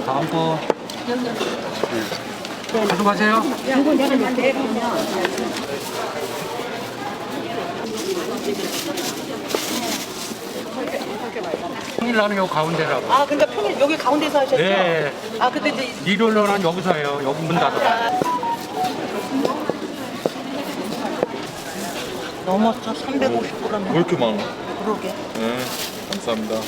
다음 거. 가져가세요. 평일 나는 요 가운데라고. 아, 그러니까 평일 여기 가운데서 하셨죠? 네. 아, 근데 이제 일요일은 여기서 해요. 여기 문 닫아. 넘었죠? 350g. 왜 이렇게 많아? 그러게. 네, 감사합니다.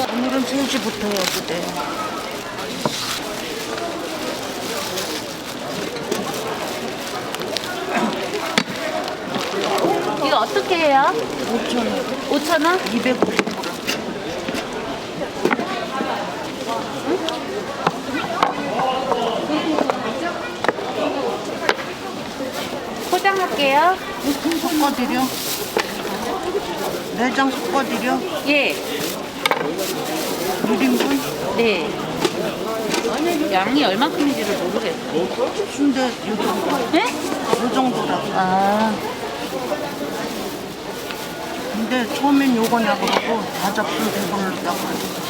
오늘은 3시부터요, 그때. 이거 어떻게 해요? 5,000원. 5,000원? 250g. 포장할게요. 섞어드려. 내장 섞어드려. 예. 1인분. 네. 양이 얼만큼인지를 모르겠어요. 순대 요 정도. 네? 요 정도라고. 아, 근데 처음엔 요거냐 그러고 다 잡순 배불르다고 그러고.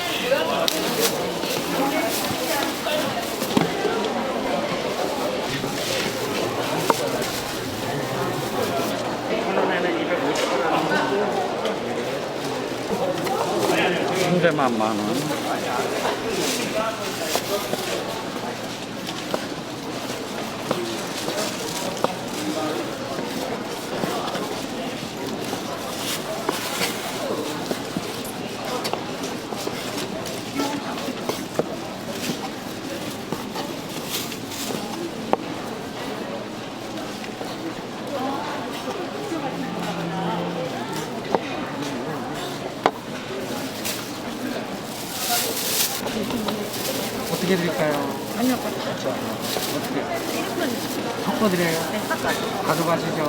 순대만 만 원. 어떻게 드릴까요? 아니요, 어떻게? 섞어드려요. 네, 섞어요. 가져가시죠.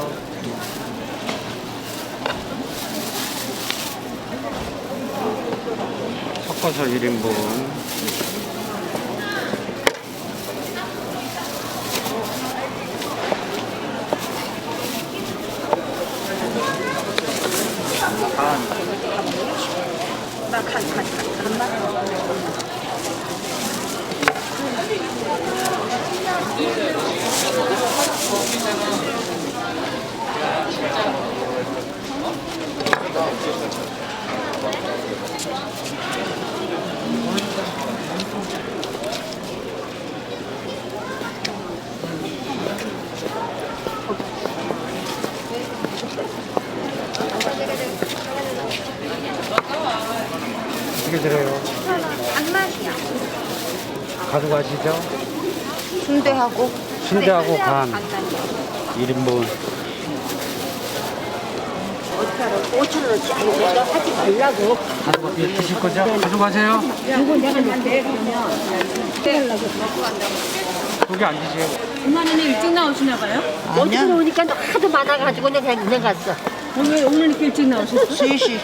섞어서 1인분. 어떻게 드려요? 안맛이야. 가져가시죠. 순대하고. 순대하고 간 1인분. 5,000원어치 아니 내가 하지 말라고. 가져가 드실 거죠? 가져가세요. 이거 내가 내 그러면 여기 앉으세요. 엄마는 일찍 나오시나 봐요? 아니야. 오니까 하도 많아가지고 내가 그냥 갔어. 오늘 이렇게 일찍 나오셨어? 3시.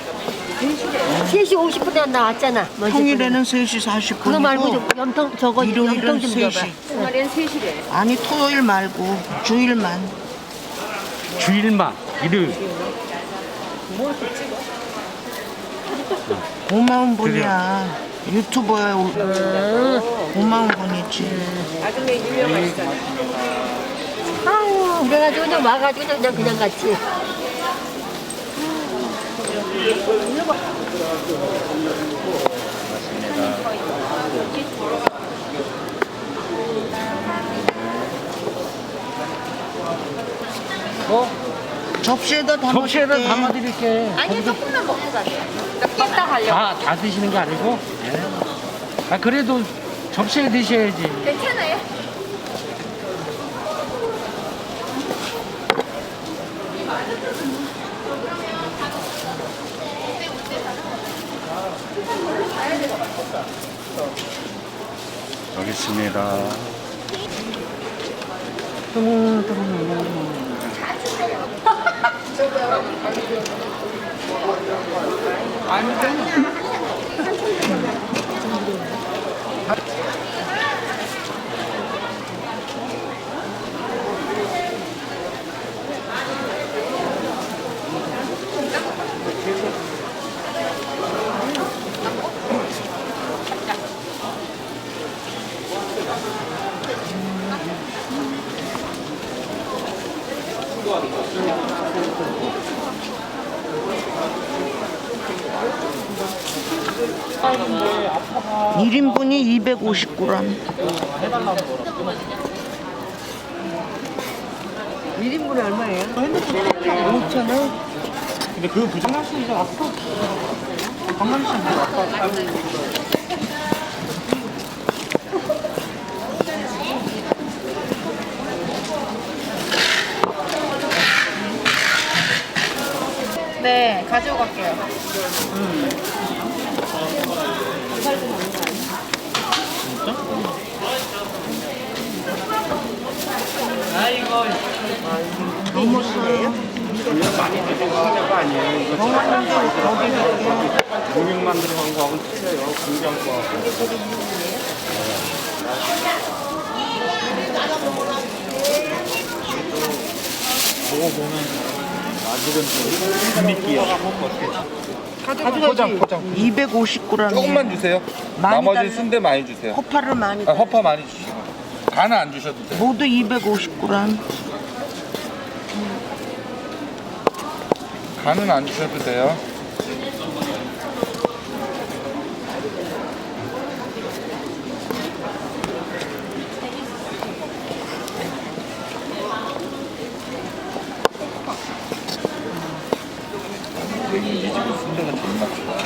3시 50분에 나왔잖아. 먼저 평일에는 3시 40분이고. 그거 말고 좀 염통 저거 일요일은 염통 좀 줘봐. 3시. 주말엔 3시래. 아니 토요일 말고 주일만. 주일만. 일요일. 5만 원이야. 유튜버에 5만 원이지. 아유, 그래가지고 그냥 와가지고 그냥 갔지. 접시에다 담아. 접시에다 담아드릴게. 아니, 조금만 먹고 가세요. 깼다 가려고. 다 드시는 거 아니고? 예. 아, 그래도 접시에 드셔야지. 괜찮아요? 여기 있습니다. 일인분이 250g. 1인분이 얼마예요? 5,000원. 근데 그거 부정할 수 있어. 앞으로 한 마리씩 네, 가져갈게요. 넘었어요? 많이 들어간 거 아니에요? 이거 정말인데 거기 공육만 들어간 거하고 틀려요. 공장 거하고. 보고 보면 아직은 좀 재밌기요. 포장. 250g. 조금만 주세요. 많이 나머지 달래. 순대 많이 주세요. 허파를 많이. 아, 허파 많이 주시고. 간은 안 주셔도 돼요. 모두 250g. 간은 안 주셔도 돼요. 이 집 순대가 정말 좋아.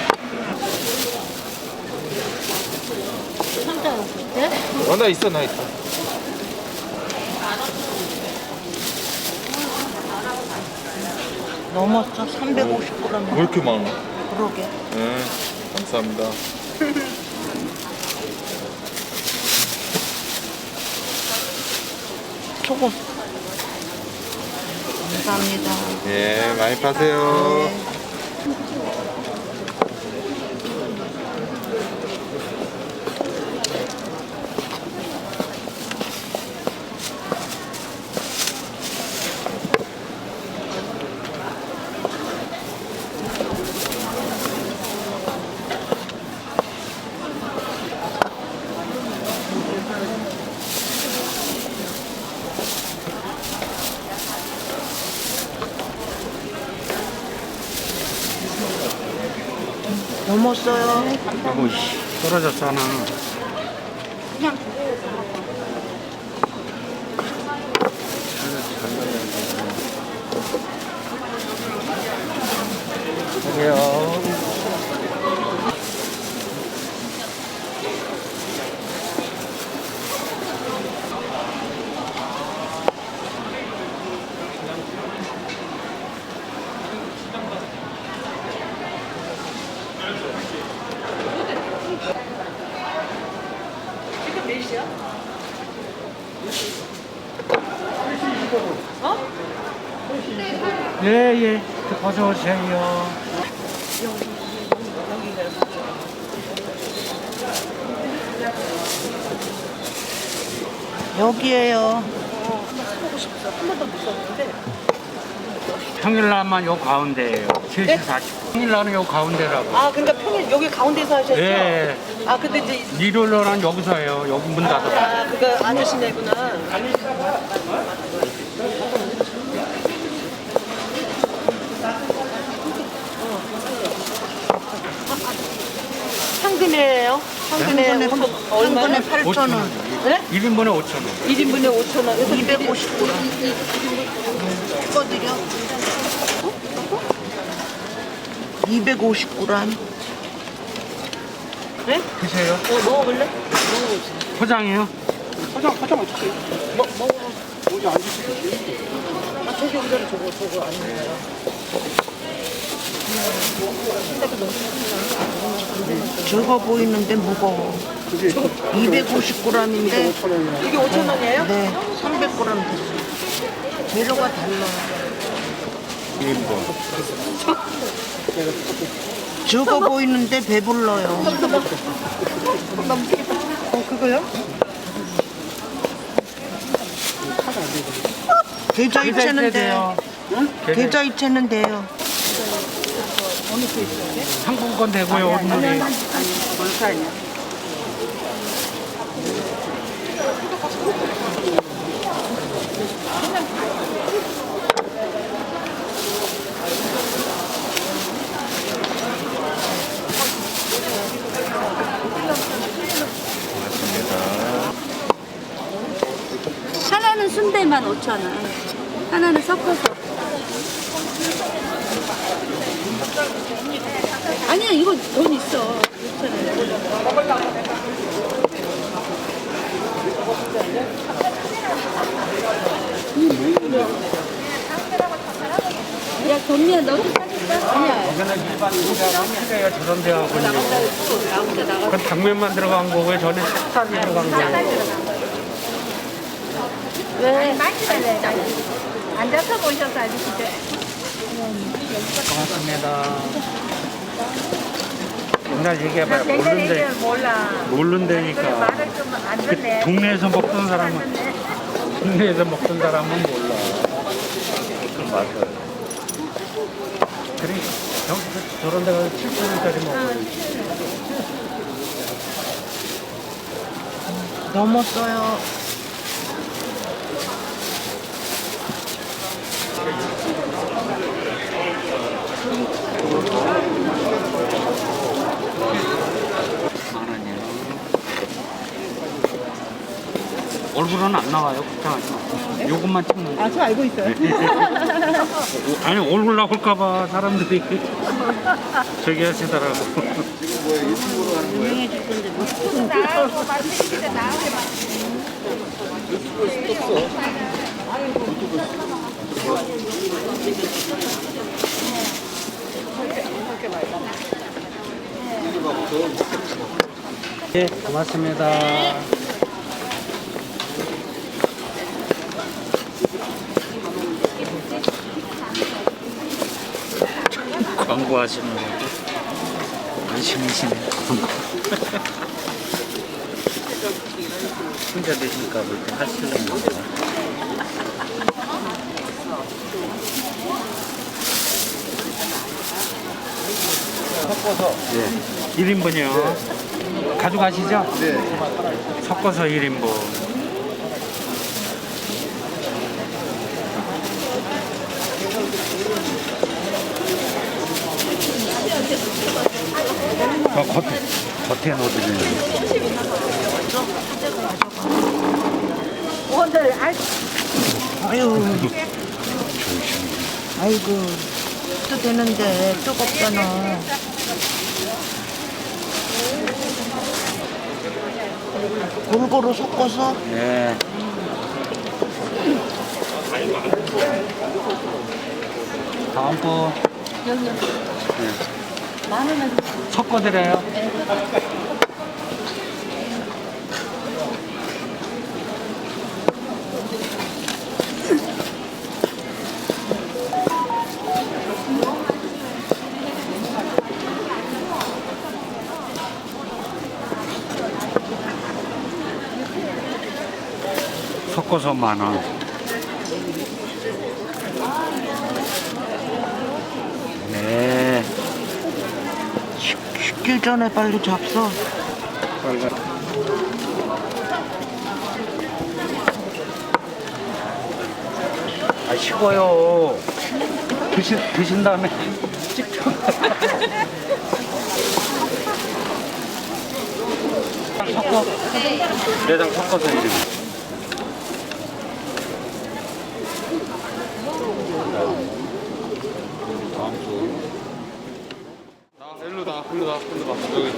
상자 없을 나 있어. 넘었어. 350g. 왜 이렇게 많아? 그러게. 네, 감사합니다. 소금. 감사합니다. 예, 많이 파세요. 넘었어요. 아이고, 떨어졌잖아. 그래요. 예. 어서 오세요. 여기에요. 평일날만 요 가운데예요. 3시 40분. 평일날은 요 가운데라고. 아, 그러니까 평일 여기 가운데서 하셨죠? 예. 아, 근데 이제 일요일날은 여기서 해요. 여기 문 닫아. 아, 그거 안 하시네구나. 현금이에요? 현금에 한 번에 얼마나? 8,000원. 네? 1인분에 5,000원. 1인분에 5,000원. 250g. 꺼드려. 250g. 네? 드세요. 먹어볼래? 포장이요. 화장 어떻게? 여기 앉으시고. 아, 저기 오기 전에 저거 안 먹어요. 적어 보이는데 무거워. 250g인데 이게 5,000원이에요? 네, 300g 됐어요. 재료가 달라. 1인분. 적어 보이는데 배불러요. 그거요? 계좌 이체는 돼요. 계좌 이체는 돼요. 상품권 되고요, 오늘이. 하나는 순대만 5,000원. 하나는 섞어서. 아니야, 이거 돈 있어. 6,000원. 야, 돈미야, 너도 사줄까? 아니야. 이거는 일반 우리가 저런 데 하고요. 그건 당면만 들어간 거고요. 전에 찹쌀이 들어간 거예요. 왜? 앉아서 보셔서 아주시죠. 고맙습니다. 옛날 얘기해봐요. 모르는데, 몰라. 모르는데니까. 말을 좀 안 그 듣네. 동네에서 먹던 사람은, 몰라. 그럼 맞아요. 그래, 저런 데 가서 7,000원짜리 먹어요. 넘었어요. 얼굴은 안 나와요. 걱정하지 마. 요것만 찍는 거. 저 알고 있어요. 아니, 얼굴 나올까봐 사람들이 저기 하시더라고. 나하고 만들기가 나하게 네, 고맙습니다. 광고하시는 것도 안심이시네. 혼자 되시니까 뭐 이렇게 하시려는 거예요. 섞어서. 네. 1인분이요. 가져가시죠? 네. 섞어서 1인분. 겉에 넣어드리는 오늘 아유. 아이고. 또 되는데 뜨겁잖아. 골고루 섞어서. 네. 다음 분. 네. 섞어드려요. 섞어서 10,000원. 네. 식기 전에 빨리 잡숴. 아, 식어요. 드신 다음에 찍죠. 섞어. 내장 섞어서 이름. 일로 나. 여기.